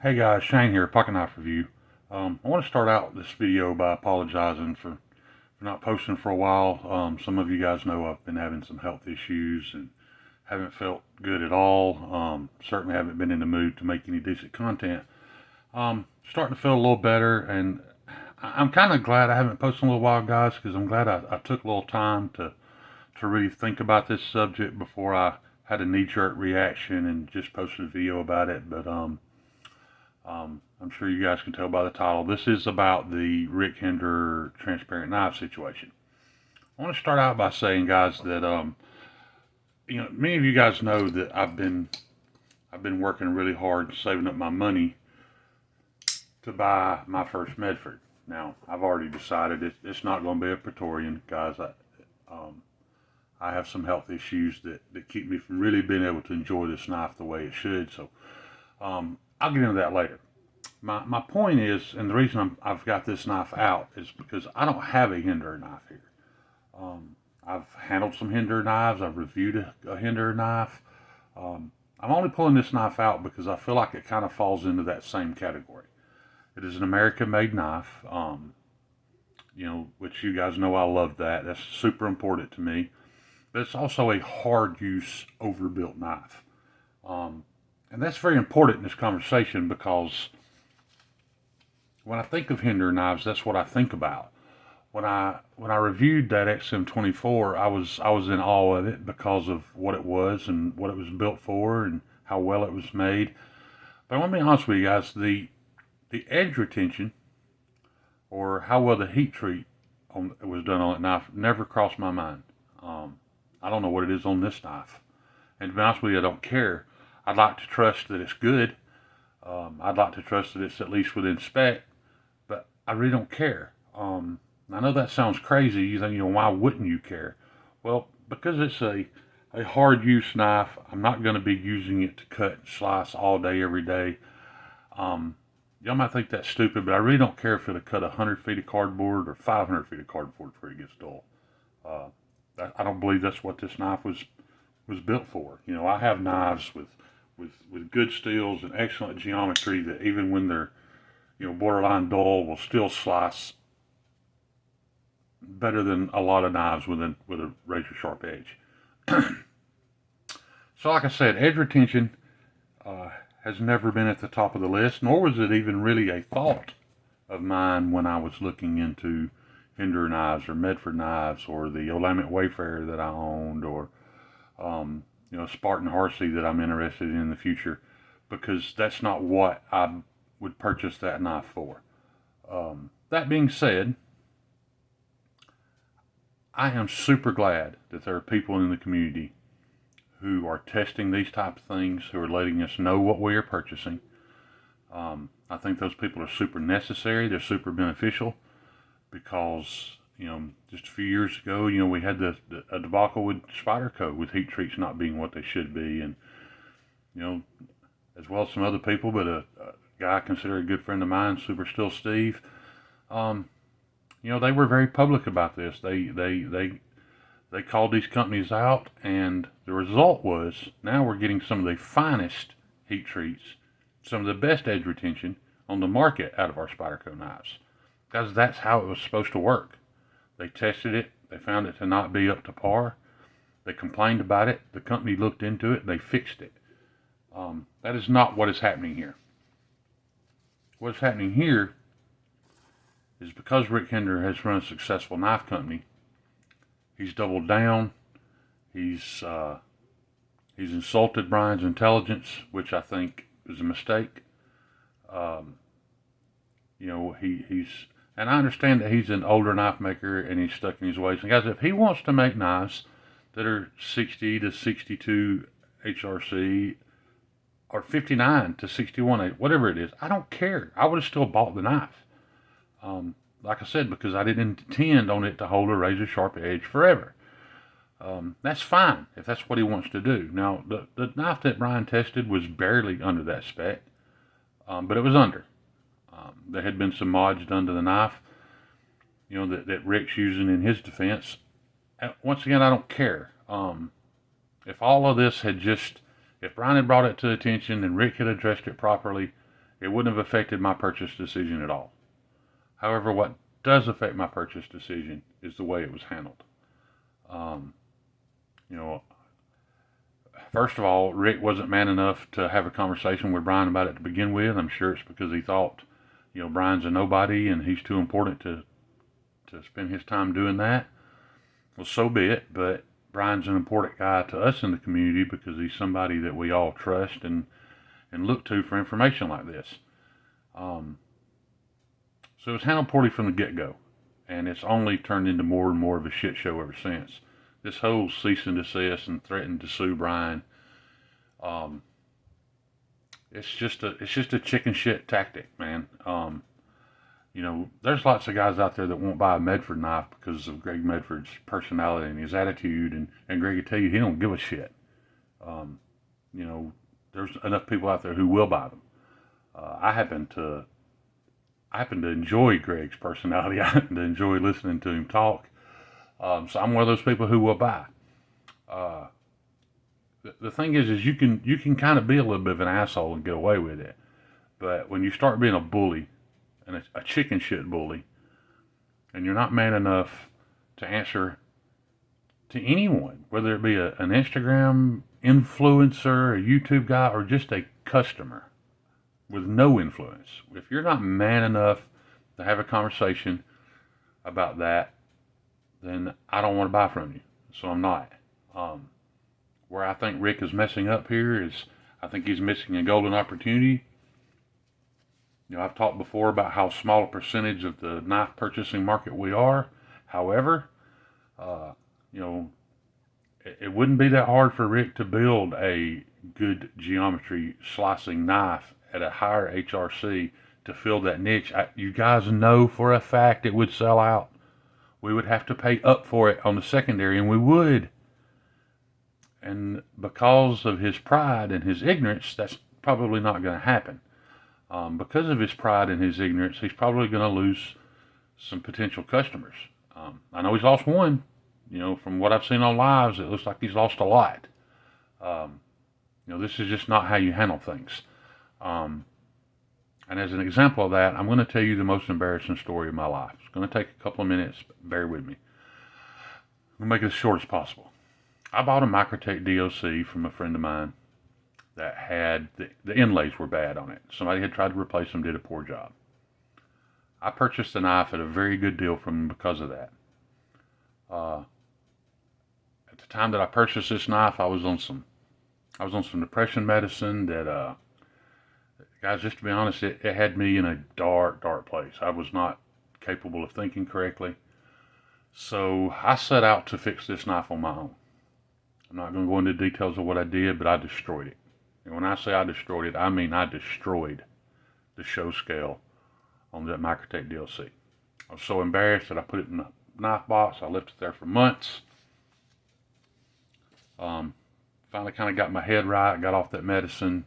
Hey guys, Shane here, Pocket Knife Review. I want to start out this video by apologizing for not posting for a while. Some of you guys know I've been having some health issues and haven't felt good at all. Certainly haven't been in the mood to make any decent content. Starting to feel a little better, and I'm kind of glad I haven't posted in a little while, guys, because I'm glad I took a little time to really think about this subject before I had a knee-jerk reaction and just posted a video about it. But I'm sure you guys can tell by the title. This is about the Rick Hinderer transparent knife situation. I want to start out by saying, guys, that many of you guys know that I've been working really hard, saving up my money to buy my first Medford. Now, I've already decided it's not going to be a Praetorian, guys. I have some health issues that keep me from really being able to enjoy this knife the way it should. So I'll get into that later. My point is, and the reason I've got this knife out is because I don't have a Hinderer knife here. I've handled some Hinderer knives. I've reviewed a Hinderer knife. I'm only pulling this knife out because I feel like it kind of falls into that same category. It is an American-made knife, which you guys know I love that. That's super important to me. But it's also a hard-use, overbuilt knife. And that's very important in this conversation because when I think of Hinderer knives, that's what I think about. When I reviewed that XM24, I was in awe of it because of what it was and what it was built for and how well it was made. But I want to be honest with you guys, the edge retention or how well the heat treat was done on that knife never crossed my mind. I don't know what it is on this knife, and to be honest with you, I don't care. I'd like to trust that it's good. I'd like to trust that it's at least within spec, but I really don't care. I know that sounds crazy. You think, why wouldn't you care? Well, because it's a hard use knife, I'm not going to be using it to cut and slice all day, every day. Y'all might think that's stupid, but I really don't care if it'll cut 100 feet of cardboard or 500 feet of cardboard before it gets dull. I don't believe that's what this knife was built for. I have knives with good steels and excellent geometry that even when they're borderline dull will still slice better than a lot of knives with a razor sharp edge. So like I said, edge retention has never been at the top of the list, nor was it even really a thought of mine when I was looking into Hinderer knives or Medford knives or the Willamette Wayfarer that I owned or Spartan Harsey that I'm interested in the future, because that's not what I would purchase that knife for. That being said, I am super glad that there are people in the community who are testing these type of things, who are letting us know what we are purchasing. I think those people are super necessary. They're super beneficial because, just a few years ago, we had a debacle with Spyderco with heat treats not being what they should be. And, as well as some other people, but a guy I consider a good friend of mine, Super Still Steve, they were very public about this. They called these companies out, and the result was now we're getting some of the finest heat treats, some of the best edge retention on the market out of our Spyderco knives. Because that's how it was supposed to work. They tested it. They found it to not be up to par. They complained about it. The company looked into it. They fixed it. That is not what is happening here. What is happening here is because Rick Hinderer has run a successful knife company, he's doubled down. He's insulted Brian's intelligence, which I think is a mistake. And I understand that he's an older knife maker and he's stuck in his ways. And guys, if he wants to make knives that are 60 to 62 HRC or 59 to 61, whatever it is, I don't care. I would have still bought the knife. Like I said, because I didn't intend on it to hold a razor sharp edge forever. That's fine if that's what he wants to do. Now, the knife that Brian tested was barely under that spec, but it was under. There had been some mods done to the knife, that Rick's using in his defense. Once again, I don't care. If all of this had if Brian had brought it to attention and Rick had addressed it properly, it wouldn't have affected my purchase decision at all. However, what does affect my purchase decision is the way it was handled. Um, you know, First of all, Rick wasn't man enough to have a conversation with Brian about it to begin with. I'm sure it's because he thought, Brian's a nobody and he's too important to spend his time doing that. Well, so be it, but Brian's an important guy to us in the community because he's somebody that we all trust and look to for information like this. So it was handled poorly from the get-go, and it's only turned into more and more of a shit show ever since. This whole cease and desist and threaten to sue Brian, it's just a chicken shit tactic, man. There's lots of guys out there that won't buy a Medford knife because of Greg Medford's personality and his attitude, and Greg will tell you he don't give a shit. There's enough people out there who will buy them. I happen to enjoy Greg's personality. I happen to enjoy listening to him talk. So I'm one of those people who will buy. The thing is you can kind of be a little bit of an asshole and get away with it. But when you start being a bully, and a chicken shit bully, and you're not man enough to answer to anyone, whether it be an Instagram influencer, a YouTube guy, or just a customer with no influence, if you're not man enough to have a conversation about that, then I don't want to buy from you. So I'm not. Where I think Rick is messing up here is I think he's missing a golden opportunity. I've talked before about how small a percentage of the knife purchasing market we are. However, it wouldn't be that hard for Rick to build a good geometry slicing knife at a higher HRC to fill that niche. You guys know for a fact it would sell out. We would have to pay up for it on the secondary, and we would. And because of his pride and his ignorance, that's probably not going to happen. Because of his pride and his ignorance, he's probably going to lose some potential customers. I know he's lost one. From what I've seen on lives, it looks like he's lost a lot. This is just not how you handle things. And as an example of that, I'm going to tell you the most embarrassing story of my life. It's going to take a couple of minutes. Bear with me. I'm going to make it as short as possible. I bought a Microtech DOC from a friend of mine that had, the inlays were bad on it. Somebody had tried to replace them, did a poor job. I purchased the knife at a very good deal from him because of that. At the time that I purchased this knife, I was on some depression medicine that, guys, just to be honest, it had me in a dark, dark place. I was not capable of thinking correctly. So I set out to fix this knife on my own. I'm not going to go into details of what I did, but I destroyed it. And when I say I destroyed it, I mean I destroyed the show scale on that Microtech DLC. I was so embarrassed that I put it in a knife box. I left it there for months. Finally kind of got my head right, got off that medicine,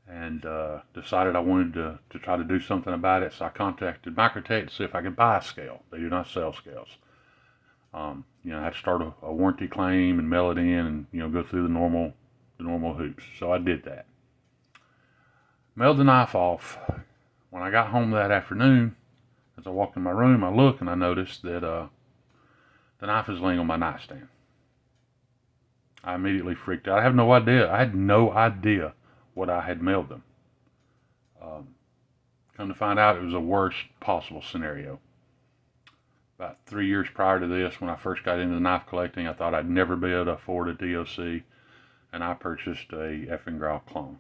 and decided I wanted to try to do something about it. So I contacted Microtech to see if I could buy a scale. They do not sell scales. I had to start a warranty claim and mail it in and, go through the normal hoops. So I did that. Mailed the knife off. When I got home that afternoon, as I walked in my room, I look and I noticed that the knife is laying on my nightstand. I immediately freaked out. I had no idea what I had mailed them. Come to find out, it was the worst possible scenario. About 3 years prior to this, when I first got into knife collecting, I thought I'd never be able to afford a DOC, and I purchased a effing Grau clone.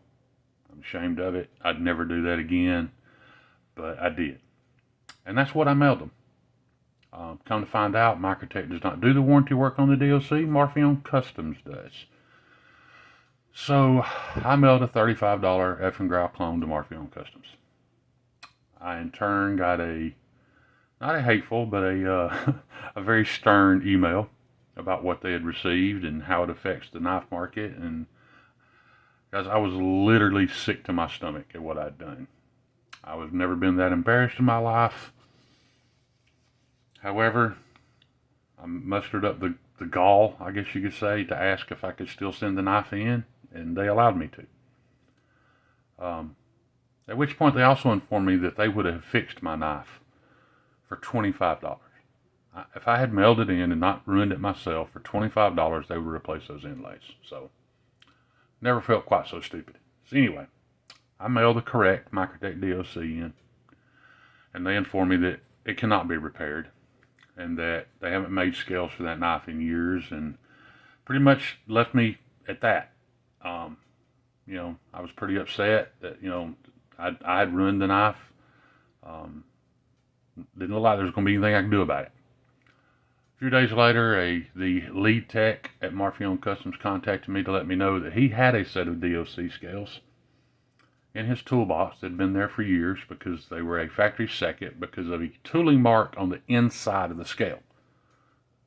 I'm ashamed of it. I'd never do that again, but I did. And that's what I mailed them. Come to find out, Microtech does not do the warranty work on the DOC. Marfion Customs does. So I mailed a $35 effing Grau clone to Marfion Customs. I in turn got not a hateful, but a very stern email about what they had received and how it affects the knife market. And guys, I was literally sick to my stomach at what I'd done. I've never been that embarrassed in my life. However, I mustered up the gall, I guess you could say, to ask if I could still send the knife in, and they allowed me to. At which point they also informed me that they would have fixed my knife for $25. If I had mailed it in and not ruined it myself, for $25 they would replace those inlays. So never felt quite so stupid. So anyway, I mailed the correct Microtech DOC in, and they informed me that it cannot be repaired and that they haven't made scales for that knife in years, and pretty much left me at that. I was pretty upset that, I had ruined the knife. Didn't look like there was going to be anything I could do about it. A few days later, the lead tech at Marfion Customs contacted me to let me know that he had a set of DOC scales in his toolbox that had been there for years because they were a factory second because of a tooling mark on the inside of the scale.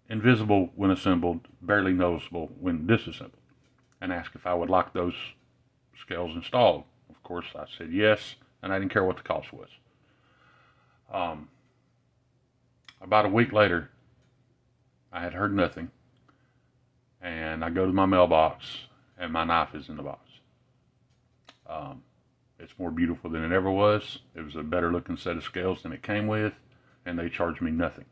Invisible when assembled, barely noticeable when disassembled. And asked if I would like those scales installed. Of course, I said yes, and I didn't care what the cost was. About a week later, I had heard nothing, and I go to my mailbox, and my knife is in the box. It's more beautiful than it ever was. It was a better looking set of scales than it came with, and they charged me nothing.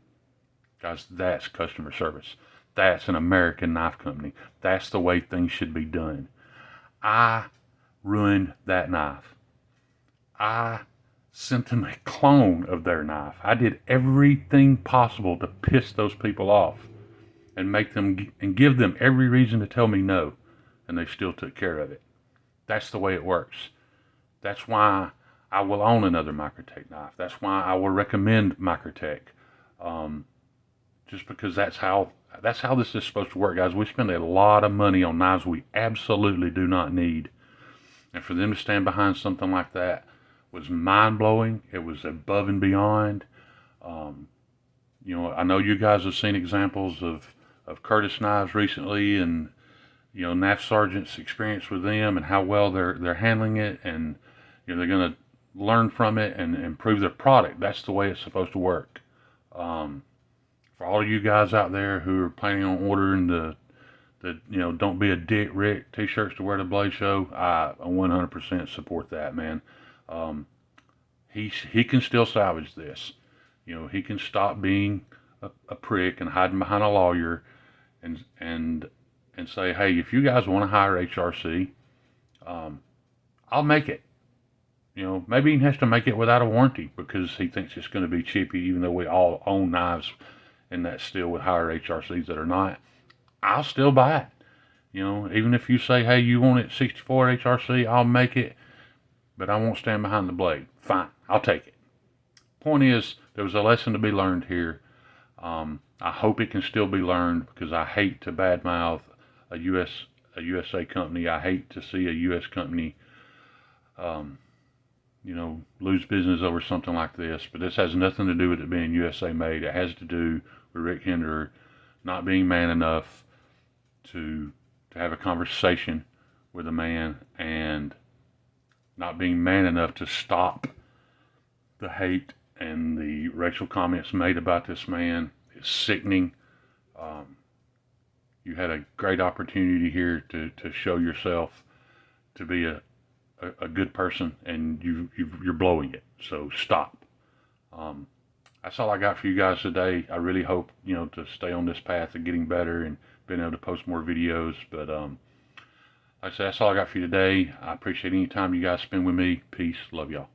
Guys, that's customer service. That's an American knife company. That's the way things should be done. I ruined that knife. I sent them a clone of their knife. I did everything possible to piss those people off and make them and give them every reason to tell me no, and they still took care of it. That's the way it works. That's why I will own another Microtech knife. That's why I will recommend Microtech. Just because that's how this is supposed to work, guys. We spend a lot of money on knives we absolutely do not need. And for them to stand behind something like that was mind-blowing. It was above and beyond. I know you guys have seen examples of Curtis knives recently, and Knife Sergeant's experience with them and how well they're handling it, and they're going to learn from it and improve their product. That's the way it's supposed to work. For all of you guys out there who are planning on ordering the Don't Be a Dick Rick t-shirts to wear to Blade Show, I 100% support that, man. He can still salvage this. He can stop being a prick and hiding behind a lawyer and say, hey, if you guys want to hire HRC, I'll make it. Maybe he has to make it without a warranty because he thinks it's going to be cheapy, even though we all own knives and that still would hire HRCs that are not. I'll still buy it. Even if you say, hey, you want it 64 HRC, I'll make it, but I won't stand behind the blade. Fine, I'll take it. Point is, there was a lesson to be learned here. I hope it can still be learned because I hate to badmouth a USA company. I hate to see a US company, lose business over something like this. But this has nothing to do with it being USA made. It has to do with Rick Hinderer not being man enough to have a conversation with a man, and not being man enough to stop the hate and the racial comments made about this man. Is sickening. You had a great opportunity here to show yourself to be a good person, and you're blowing it. So stop. That's all I got for you guys today. I really hope to stay on this path of getting better and being able to post more videos. But like I said, that's all I got for you today. I appreciate any time you guys spend with me. Peace. Love y'all.